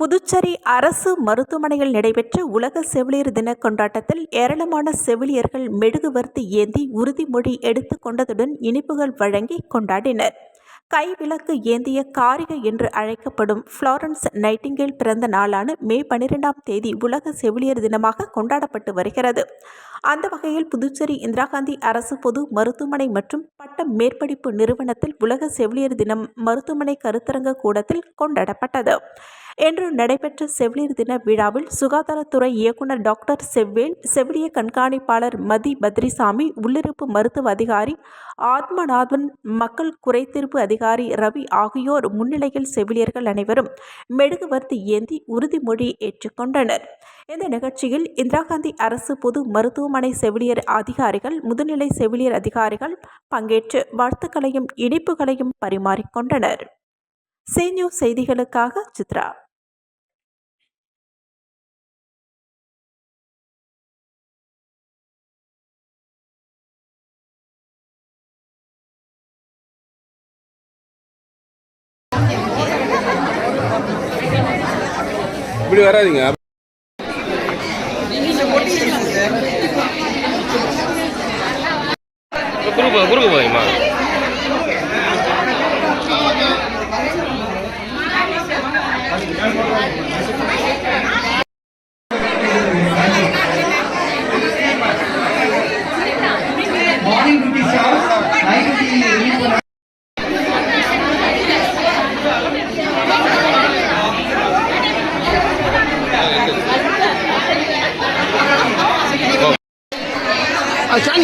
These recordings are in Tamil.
புதுச்சேரி அரசு மருத்துவமனையில் நடைபெற்ற உலக செவிலியர் தின கொண்டாட்டத்தில் ஏராளமான செவிலியர்கள் மெழுகுவர்த்தி ஏந்தி உறுதிமொழி எடுத்துக் கொண்டதுடன் இனிப்புகள் வழங்கி கொண்டாடினர். கைவிளக்கு ஏந்திய காரிகை என்று அழைக்கப்படும் புளோரன்ஸ் நைட்டிங்கேல் பிறந்த நாளான மே 12ஆம் தேதி உலக செவிலியர் தினமாக கொண்டாடப்பட்டு வருகிறது. அந்த வகையில் புதுச்சேரி இந்திரா காந்தி அரசு பொது மருத்துவமனை மற்றும் பட்ட மேற்படிப்பு நிறுவனத்தில் உலக செவிலியர் தினம் மருத்துவமனை கருத்தரங்க கூடத்தில் கொண்டாடப்பட்டது. இன்று நடைபெற்ற செவிலியர் தின விழாவில் சுகாதாரத்துறை இயக்குநர் டாக்டர் செவ்வேல், செவிலிய கண்காணிப்பாளர் மதி பத்ரிசாமி, உள்ளிருப்பு மருத்துவ அதிகாரி ஆத்மநாதன், மக்கள் குறைதீர்ப்பு அதிகாரி ரவி ஆகியோர் முன்னிலையில் செவிலியர்கள் அனைவரும் மெழுகுவர்த்தி ஏந்தி உறுதிமொழி ஏற்றுக்கொண்டனர். இந்த நிகழ்ச்சியில் இந்திரா காந்தி அரசு பொது மருத்துவமனை செவிலியர் அதிகாரிகள், முதுநிலை செவிலியர் அதிகாரிகள் பங்கேற்று வாழ்த்துக்களையும் இனிப்புகளையும் பரிமாறிக்கொண்டனர். சி நியூஸ் செய்திகளுக்காக சித்ரா. இப்படி வராதிங்க. குறுக்கு போதுமா? Morning duty staff, night duty.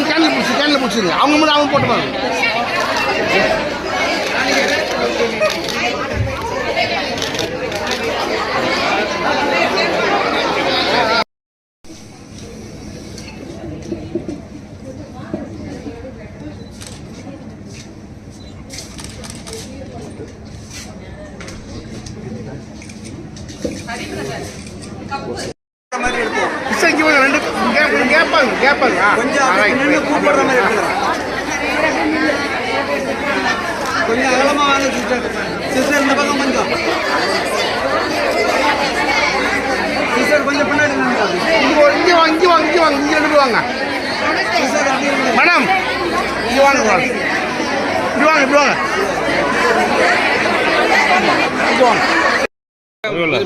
கேன்ல பிடிச்சிருங்க. அவங்க மட்டும் அவங்க போட்டு பாருங்க. கொஞ்சம் அகலமா வாங்க சிஸ்டர். சிஸ்டர் இந்த பக்கம் கொஞ்சம். சிஸ்டர் கொஞ்சம் பின்னாடி இங்க வாங்க வாங்க. மேடம் இங்க வாங்க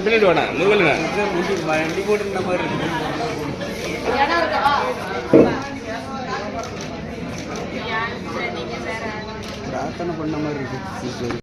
பின்னாடி வாடா முருகலுங்க. வண்டி போட்டு மாதிரி இருக்கு. பிரார்த்தனை பண்ண மாதிரி இருக்கு.